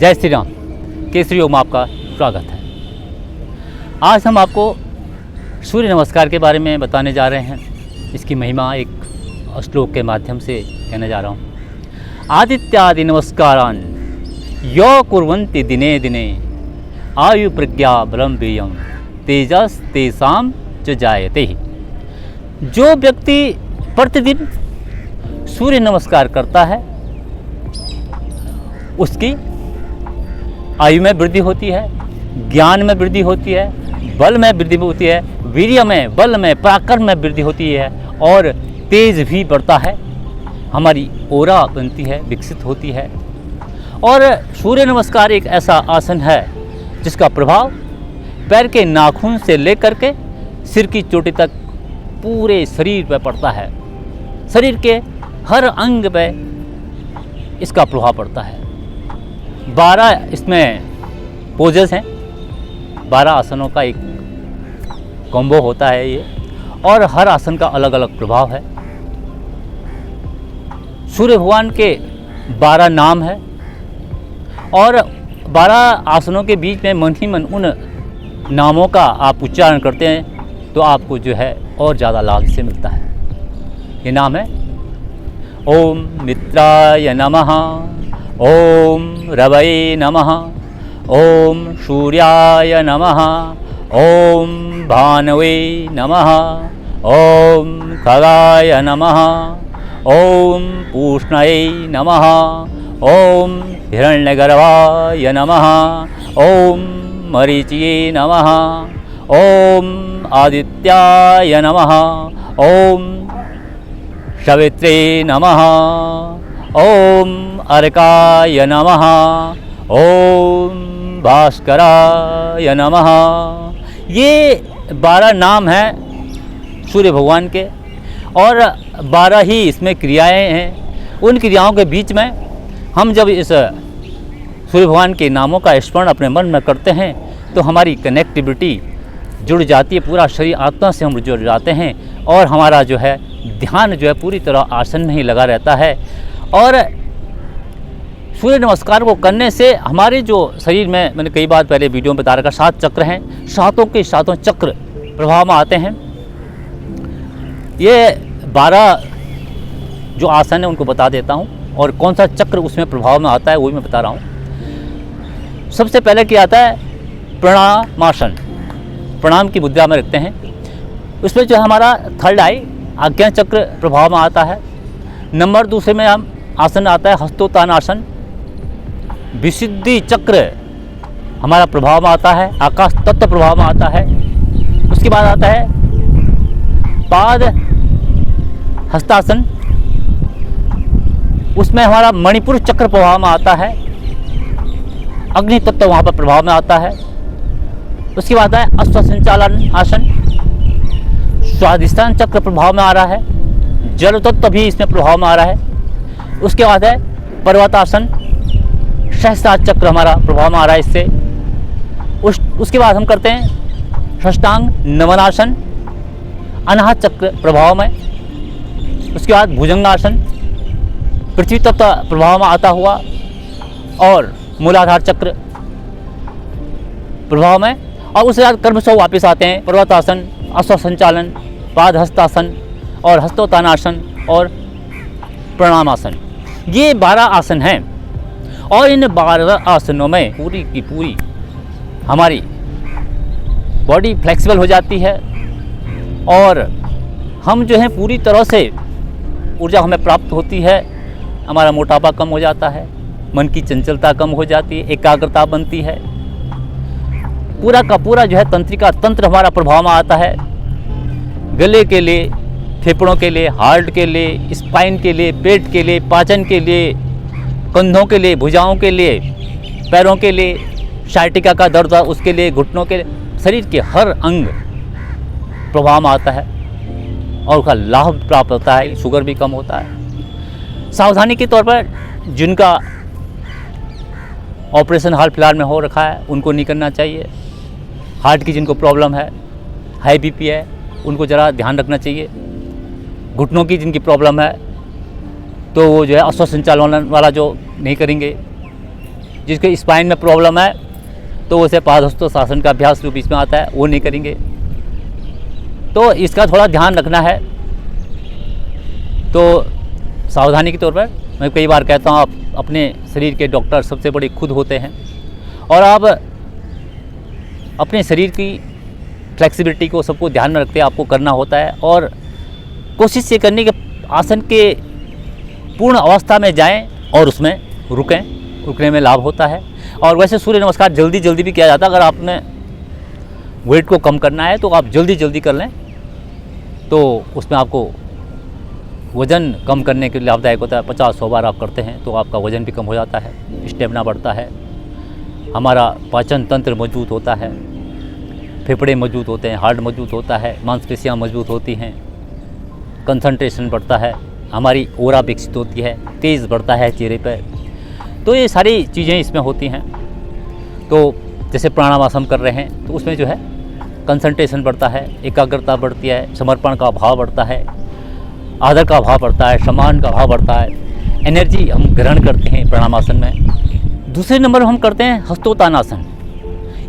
जय श्री राम। केसरी योग में आपका स्वागत है। आज हम आपको सूर्य नमस्कार के बारे में बताने जा रहे हैं। इसकी महिमा एक श्लोक के माध्यम से कहने जा रहा हूँ। आदित्यादि नमस्कारान यो कुर्वन्ति दिने दिने आयु प्रज्ञा बलम वीर्यं तेजस तेषां च जायते। जो व्यक्ति प्रतिदिन सूर्य नमस्कार करता है उसकी आयु में वृद्धि होती है, ज्ञान में वृद्धि होती है, बल में वृद्धि होती है, वीर्य में, बल में, पराक्रम में वृद्धि होती है और तेज भी बढ़ता है। हमारी ओरा बनती है, विकसित होती है। और सूर्य नमस्कार एक ऐसा आसन है जिसका प्रभाव पैर के नाखून से लेकर के सिर की चोटी तक पूरे शरीर पर पड़ता है। शरीर के हर अंग पे इसका प्रभाव पड़ता है। 12 इसमें पोजेस हैं, 12 आसनों का एक कॉम्बो होता है ये, और हर आसन का अलग अलग प्रभाव है। सूर्य भगवान के 12 नाम है और 12 आसनों के बीच में मन ही मन उन नामों का आप उच्चारण करते हैं तो आपको जो है और ज़्यादा लाभ से मिलता है। ये नाम है ओम मित्राय नमः, ओम रवये नमः, ओम सूर्याय नमः, ओम भानवे नमः, ओम खगाय नमः, ओम पूष्णये नमः, ओम हिरण्यगर्भाय नमः, ओम मरीचिये नमः, ओम आदित्याय नमः, ओम सवित्रे नमः, ओम अर्काय नमः, ओम भास्कराय नमः। ये 12 नाम हैं सूर्य भगवान के और 12 ही इसमें क्रियाएं हैं। उन क्रियाओं के बीच में हम जब इस सूर्य भगवान के नामों का स्मरण अपने मन में करते हैं तो हमारी कनेक्टिविटी जुड़ जाती है, पूरा शरीर आत्मा से हम जुड़ जाते हैं और हमारा जो है ध्यान जो है पूरी तरह आसन में ही लगा रहता है। और सूर्य नमस्कार को करने से हमारे जो शरीर में, मैंने कई बार पहले वीडियो में बता रखा, 7 चक्र हैं, सातों के सातों चक्र प्रभाव में आते हैं। ये 12 जो आसन है उनको बता देता हूँ और कौन सा चक्र उसमें प्रभाव में आता है वो भी मैं बता रहा हूँ। सबसे पहले क्या आता है, प्रणामासन। प्रणाम की मुद्रा में रखते हैं। उसमें जो है हमारा थर्ड आई आज्ञा चक्र प्रभाव में आता है। नंबर दूसरे में हम आसन आता है हस्तोत्तानासन। विशुद्धि चक्र हमारा प्रभाव में आता है, आकाश तत्व प्रभाव में आता है। उसके बाद आता है पाद हस्तासन। उसमें हमारा मणिपुर चक्र प्रभाव में आता है, अग्नि तत्व वहाँ पर प्रभाव में आता है। उसके बाद है अश्वसंचालन आसन। स्वादिष्ठान चक्र प्रभाव में आ रहा है, जल तत्व भी इसमें प्रभाव में आ रहा है। उसके बाद है पर्वतासन। सहस्त्रार चक्र हमारा प्रभाव में आ रहा है इससे। उसके बाद हम करते हैं षष्टांग नमनासन, अनाहत चक्र प्रभाव में। उसके बाद भुजंगासन, पृथ्वी तत्व प्रभाव में आता हुआ, और मूलाधार चक्र प्रभाव में। और उसके बाद कर्मसौ वापस आते हैं पर्वतासन, अश्वसंचालन, पाद हस्तासन और हस्तोत्तानासन और प्रणामासन। ये 12 आसन हैं और इन 12 आसनों में पूरी की पूरी हमारी बॉडी फ्लेक्सिबल हो जाती है और हम जो है पूरी तरह से ऊर्जा हमें प्राप्त होती है। हमारा मोटापा कम हो जाता है, मन की चंचलता कम हो जाती है, एकाग्रता बनती है। पूरा का पूरा जो है तंत्रिका तंत्र हमारा प्रभाव में आता है। गले के लिए, फेफड़ों के लिए, हार्ट के लिए, स्पाइन के लिए, पेट के लिए, पाचन के लिए, कंधों के लिए, भुजाओं के लिए, पैरों के लिए, साइटिका का दर्द उसके लिए, घुटनों के लिए, शरीर के हर अंग प्रभाव में आता है और उसका लाभ प्राप्त होता है। शुगर भी कम होता है। सावधानी के तौर पर जिनका ऑपरेशन हाल फिलहाल में हो रखा है उनको नहीं करना चाहिए। हार्ट की जिनको प्रॉब्लम है, हाई बीपी है, उनको ज़रा ध्यान रखना चाहिए। घुटनों की जिनकी प्रॉब्लम है तो वो जो है अश्वसंचालन वाला जो नहीं करेंगे। जिसके स्पाइन में प्रॉब्लम है तो उसे पादहस्तोत्थासन का अभ्यास जो बीच में आता है वो नहीं करेंगे। तो इसका थोड़ा ध्यान रखना है। तो सावधानी के तौर पर मैं कई बार कहता हूँ, आप अपने शरीर के डॉक्टर सबसे बड़े खुद होते हैं और आप अपने शरीर की फ्लेक्सिबिलिटी को सबको ध्यान में रखते आपको करना होता है और कोशिश ये करनी कि आसन के पूर्ण अवस्था में जाएं और उसमें रुकने में लाभ होता है। और वैसे सूर्य नमस्कार जल्दी भी किया जाता है। अगर आपने वेट को कम करना है तो आप जल्दी कर लें तो उसमें आपको वज़न कम करने के लिए लाभदायक होता है। 50-100 बार आप करते हैं तो आपका वज़न भी कम हो जाता है, स्टेमिना बढ़ता है, हमारा पाचन तंत्र मजबूत होता है, फेफड़े मजबूत होते हैं, हार्ट मजबूत होता है, मांसपेशियाँ मजबूत होती हैं, कंसंट्रेशन बढ़ता है, हमारी ऑरा विकसित होती है, तेज़ बढ़ता है चेहरे पर। तो ये सारी चीज़ें इसमें होती हैं। तो जैसे प्राणायाम हम कर रहे हैं तो उसमें जो है कंसंट्रेशन बढ़ता है, एकाग्रता बढ़ती है, समर्पण का भाव बढ़ता है, आदर का भाव बढ़ता है, सम्मान का भाव बढ़ता है, एनर्जी हम ग्रहण करते हैं प्राणायाम में। दूसरे नंबर हम करते हैं हस्तोत्थानासन।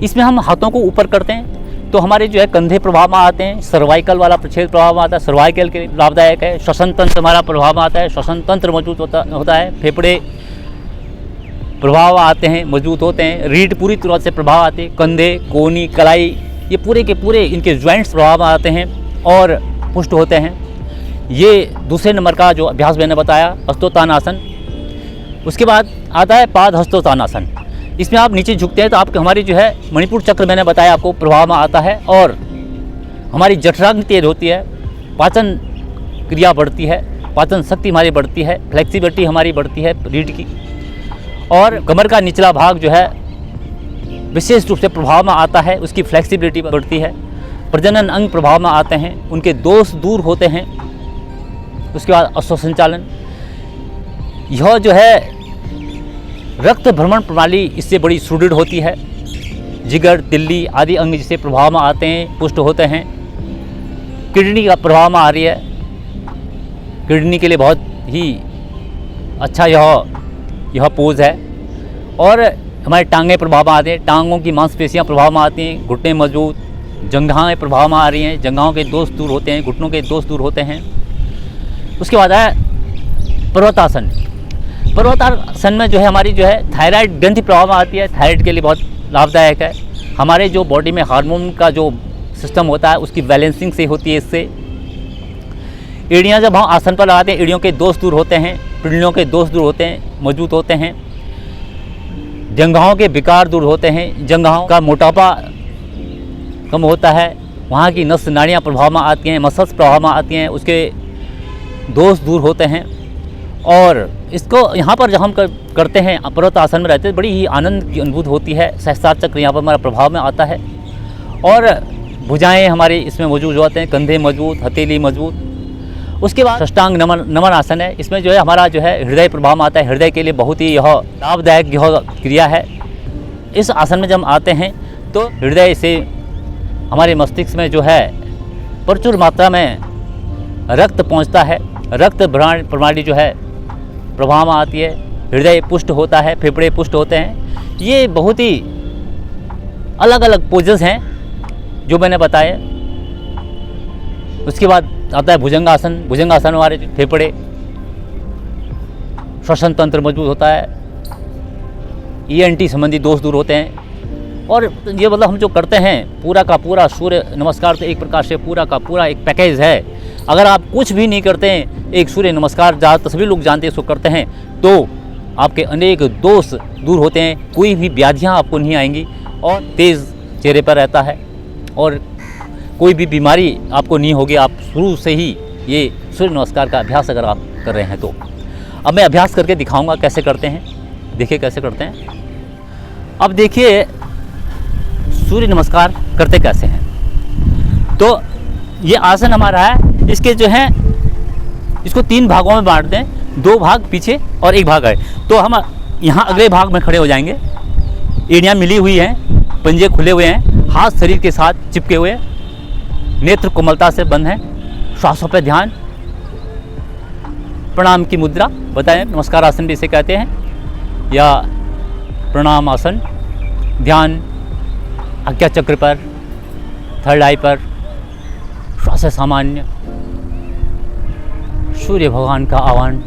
इसमें हम हाथों को ऊपर करते हैं तो हमारे जो है कंधे प्रभाव में आते हैं, सर्वाइकल वाला प्रक्षेप प्रभाव में आता है, सर्वाइकल के लिए लाभदायक है। श्वसन तंत्र हमारा प्रभाव में आता है, श्वसन तंत्र मजबूत होता है, फेफड़े प्रभाव आते हैं, मजबूत होते हैं, रीढ़ पूरी तरह से प्रभाव आते हैं, कंधे, कोहनी, कलाई, ये पूरे के पूरे इनके जॉइंट्स प्रभाव में आते हैं और पुष्ट होते हैं। ये दूसरे नंबर का जो अभ्यास मैंने बताया हस्तोत्थानासन। उसके बाद आता है पाद हस्तोत्थानासन। इसमें आप नीचे झुकते हैं तो आपके हमारी जो है मणिपुर चक्र मैंने बताया आपको प्रभाव में आता है और हमारी जठराग्नि तेज होती है, पाचन क्रिया बढ़ती है, पाचन शक्ति हमारी बढ़ती है, फ्लेक्सिबिलिटी हमारी बढ़ती है रीढ़ की, और कमर का निचला भाग जो है विशेष रूप से प्रभाव में आता है, उसकी फ्लेक्सिबिलिटी बढ़ती है, प्रजनन अंग प्रभाव में आते हैं, उनके दोष दूर होते हैं। उसके बाद अश्व संचालन, यह जो है रक्त भ्रमण प्रणाली इससे बड़ी सुदृढ़ होती है, जिगर, तिल्ली आदि अंग जिससे प्रभाव में आते हैं, पुष्ट होते हैं। किडनी का प्रभाव में आ रही है, किडनी के लिए बहुत ही अच्छा यह पोज है। और हमारे टांगें प्रभाव में आते हैं, टांगों की मांसपेशियां प्रभाव में आती हैं, घुटने मजबूत, जंघाएं प्रभाव में आ रही हैं, जंघाओं के दोष दूर होते हैं, घुटनों के दोष दूर होते हैं। उसके बाद है पर्वतासन। पर्वतासन में जो है हमारी जो है थायराइड ग्रंथि प्रभाव में आती है, थायराइड के लिए बहुत लाभदायक है। हमारे जो बॉडी में हार्मोन का जो सिस्टम होता है उसकी बैलेंसिंग से होती है इससे। एड़ियाँ जब हम आसन पर लगाते हैं एड़ियों के दोष दूर होते हैं, पिंडलियों के दोष दूर होते हैं, मजबूत होते हैं, जंघाओं के विकार दूर होते हैं, जंघाओं का मोटापा कम होता है, वहाँ की नस नाड़ियाँ प्रभाव में आती हैं, मसल्स प्रभाव में आती हैं, उसके दोष दूर होते हैं। और इसको यहाँ पर जब हम करते हैं पर्वत आसन में रहते हैं बड़ी ही आनंद की अनुभूति होती है। सहस्त्रार चक्र यहाँ पर हमारा प्रभाव में आता है और भुजाएं हमारी इसमें मौजूद होते हैं, कंधे मजबूत, हथेली मजबूत। उसके बाद अष्टांग नमन आसन है। इसमें जो है हमारा जो है हृदय प्रभाव में आता है, हृदय के लिए बहुत ही यह लाभदायक यह क्रिया है। इस आसन में जब हम आते हैं तो हृदय से हमारे मस्तिष्क में जो है प्रचुर मात्रा में रक्त पहुंचता है, रक्त प्रणाली जो है प्रभाव में आती है, हृदय पुष्ट होता है, फेफड़े पुष्ट होते हैं। ये बहुत ही अलग अलग पोजेस हैं जो मैंने बताए। उसके बाद आता है भुजंगासन। भुजंगासन हमारे फेफड़े, श्वसन तंत्र मजबूत होता है, ENT संबंधी दोष दूर होते हैं। और ये मतलब हम जो करते हैं पूरा का पूरा सूर्य नमस्कार तो एक प्रकार से पूरा का पूरा एक पैकेज है। अगर आप कुछ भी नहीं करते हैं, एक सूर्य नमस्कार ज़्यादातर सभी लोग जानते हैं इसको करते हैं, तो आपके अनेक दोष दूर होते हैं, कोई भी व्याधियाँ आपको नहीं आएंगी और तेज़ चेहरे पर रहता है और कोई भी बीमारी आपको नहीं होगी। आप शुरू से ही ये सूर्य नमस्कार का अभ्यास अगर आप कर रहे हैं तो। अब मैं अभ्यास करके दिखाऊंगा कैसे करते हैं, देखिए कैसे करते हैं। अब देखिए सूर्य नमस्कार करते कैसे हैं। तो ये आसन हमारा है, इसके जो है इसको 3 भागों में बांट दें, 2 भाग पीछे और 1 भाग है। तो हम यहाँ अगले भाग में खड़े हो जाएंगे, एड़ियाँ मिली हुई हैं, पंजे खुले हुए हैं, हाथ शरीर के साथ चिपके हुए, नेत्र कोमलता से बंद हैं, श्वासों पर ध्यान, प्रणाम की मुद्रा बताएं, नमस्कार आसन भी इसे कहते हैं, या प्रणाम आसन, ध्यान आज्ञा चक्र पर, थर्ड आई पर, श्वास सामान्य, सूर्य भगवान का आह्वान,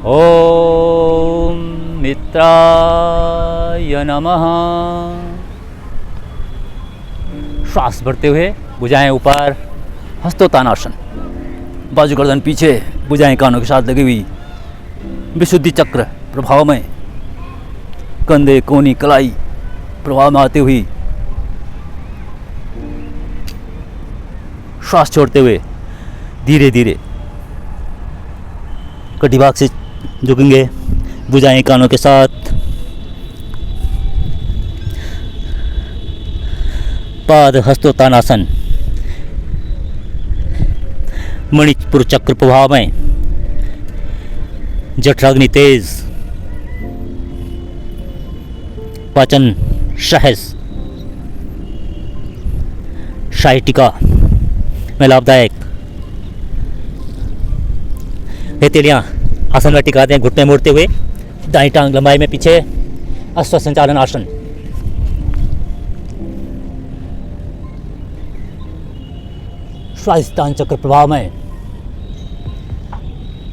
ओम मित्राय नमः। श्वास भरते हुए भुजाएं ऊपर, हस्तोत्तानासन, बाजू गर्दन पीछे, भुजाएं कानों के साथ लगी हुई, विशुद्धि चक्र प्रभाव में, कंधे कोनी कलाई प्रभाव में आती हुई, श्वास छोड़ते हुए धीरे धीरे कटिभाग से झुकेंगे, भुजाएं कानों के साथ, पाद हस्तोत्तानासन, मणिपुर चक्र प्रभाव में, जठराग्नि तेज, पाचन सहज, शायटिका में लाभदायक, हथेलियां आसन में टिकाते हैं, घुटने मोड़ते हुए, दाईं टांग लंबाई में पीछे, अश्व संचालन आसन, स्वादिष्टान चक्र प्रभाव में,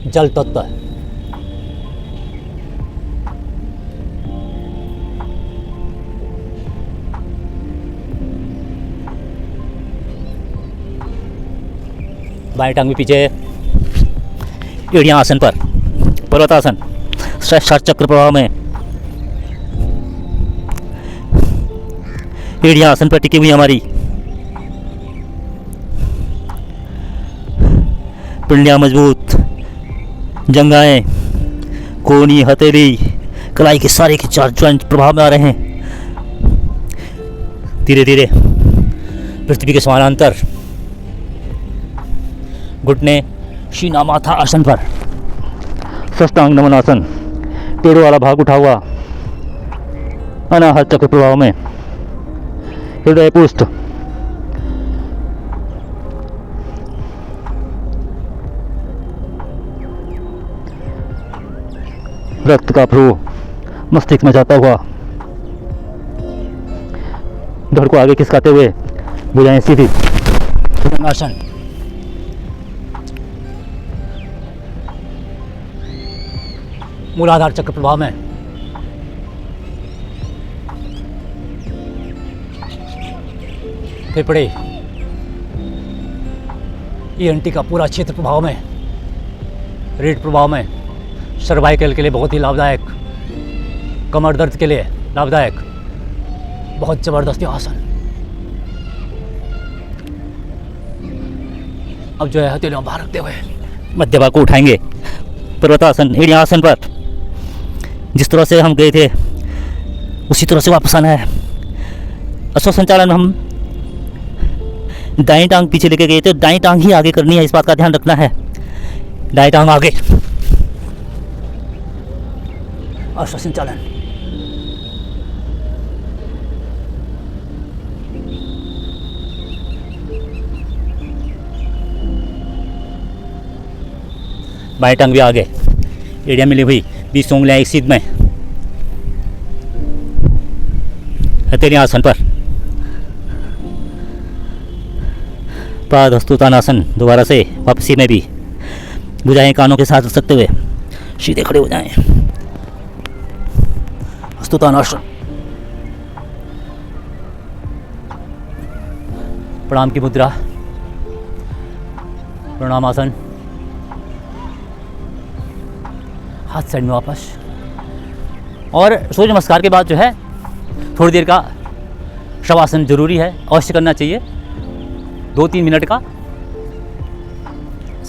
जल तत्व, बाएं टांग भी पीछे, एड़ियां आसन पर, पर्वतासन, सहस्त्रार चक्र प्रभाव में, एड़ियां आसन पर टिकी हुई हमारी, पिंडियां मजबूत, जंघाएं, कोनी, हथेली, कलाई के सारे के 4 जॉइंट प्रभाव में आ रहे हैं। धीरे धीरे पृथ्वी के समानांतर, घुटने शीना माथा आसन पर, साष्टांग नमन आसन, पेड़ों वाला भाग उठा हुआ, अनाहत चक्र प्रभाव में, हृदय पुष्ट, रक्त का प्रवाह मस्तिष्क में जाता हुआ, धड़ को आगे खिसकाते हुए, भुजाएं सीधी, आसन, मूलाधार चक्र प्रभाव में, फेफड़े, ईएनटी का पूरा क्षेत्र प्रभाव में, रीढ़ प्रभाव में, सर्वाइकल के लिए बहुत ही लाभदायक, कमर दर्द के लिए लाभदायक, बहुत जबरदस्त आसन। अब जो है हथेलियों बाहर रखते हुए मध्य भाग को उठाएंगे, पर्वतासन, एड़ियां आसन पर, जिस तरह से हम गए थे उसी तरह से वापस आना है। अश्व संचालन हम दाईं टांग पीछे लेके गए थे, दाईं टांग ही आगे करनी है, इस बात का ध्यान रखना है। दाईं टांग आगे, अश्व संचालन, बाएं टांग भी आगे, एड़ियां मिली हुई, 20 उंगलियां एक सीध में, हथेलियां आसन पर, पाद हस्तोत्तानासन, दोबारा से वापसी में भी भुजाएं कानों के साथ रख सकते हुए सीधे खड़े हो जाएं, हस्तोत्तानासन, प्रणाम की मुद्रा, प्रणाम आसन, हाथ साइड में वापस, और सूर्य नमस्कार के बाद जो है थोड़ी देर का शवासन जरूरी है, अवश्य करना चाहिए, 2-3 मिनट का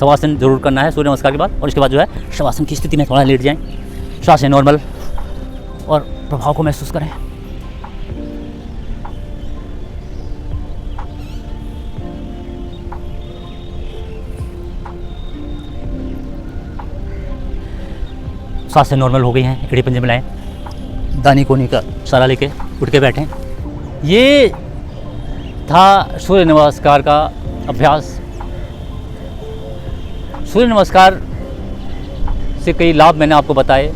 शवासन जरूर करना है सूर्य नमस्कार के बाद। और इसके बाद जो है शवासन की स्थिति में थोड़ा लेट जाएं, श्वास नॉर्मल, और प्रभाव को महसूस करें। सांसें नॉर्मल हो गई हैं, एकड़ी पंजे मिलाएं, दानी कोनी का सहारा लेके उठ के बैठें। ये था सूर्य नमस्कार का अभ्यास। सूर्य नमस्कार से कई लाभ मैंने आपको बताए।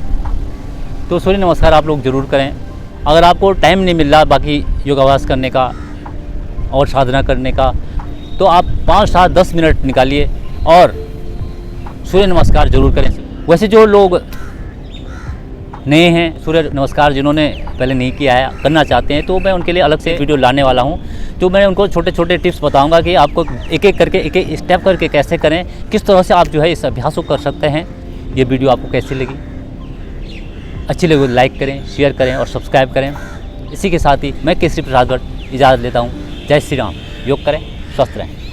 तो सूर्य नमस्कार आप लोग ज़रूर करें। अगर आपको टाइम नहीं मिल रहा बाकी योगाभ्यास करने का और साधना करने का, तो आप 5, 7, 10 मिनट निकालिए और सूर्य नमस्कार ज़रूर करें। वैसे जो लोग नए हैं, सूर्य नमस्कार जिन्होंने पहले नहीं किया है, करना चाहते हैं, तो मैं उनके लिए अलग से वीडियो लाने वाला हूं। तो मैं उनको छोटे छोटे टिप्स बताऊंगा कि आपको एक एक करके, एक एक स्टेप करके कैसे करें, किस तरह से आप जो है इस अभ्यास को कर सकते हैं। ये वीडियो आपको कैसी लगी? अच्छी लगी तो लाइक करें, शेयर करें और सब्सक्राइब करें। इसी के साथ ही मैं केसरी प्रसाद भट्ट इजाज़त लेता हूँ। जय श्री राम। योग करें, स्वस्थ रहें।